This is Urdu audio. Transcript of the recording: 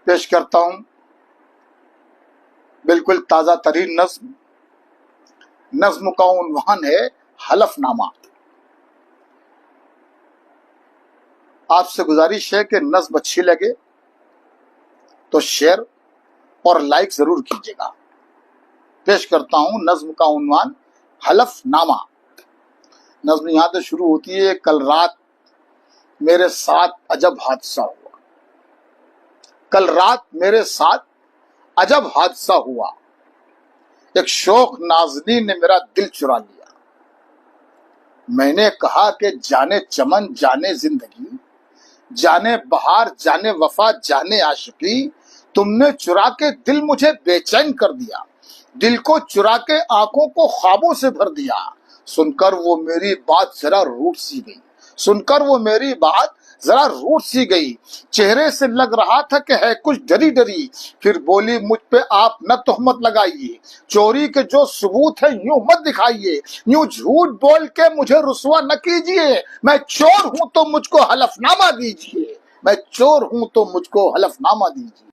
پیش کرتا ہوں بالکل تازہ ترین نظم کا عنوان ہے حلف نامہ۔ آپ سے گزارش ہے کہ نظم اچھی لگے تو شیئر اور لائک ضرور کیجیے گا۔ پیش کرتا ہوں نظم کا عنوان حلف نامہ۔ نظم یہاں سے شروع ہوتی ہے، کل رات میرے ساتھ عجب حادثہ ہوا، کل رات میرے ساتھ عجب حادثہ ہوا، ایک شوخ نازنین نے میرا دل چرا لیا، میں نے کہا کہ جانے چمن جانے زندگی، جانے بہار جانے وفا جانے عاشقی، تم نے چرا کے دل مجھے بے چین کر دیا، دل کو چرا کے آنکھوں کو خوابوں سے بھر دیا، سن کر وہ میری بات ذرا روٹ سی گئی، سن کر وہ میری بات ذرا روٹ سی گئی، چہرے سے لگ رہا تھا کہ ہے کچھ ڈری ڈری، پھر بولی مجھ پہ آپ نہ تہمت لگائیے، چوری کے جو ثبوت ہے یوں مت دکھائیے، یوں جھوٹ بول کے مجھے رسوا نہ کیجیے، میں چور ہوں تو مجھ کو حلف نامہ دیجیے، میں چور ہوں تو مجھ کو حلف نامہ دیجیے۔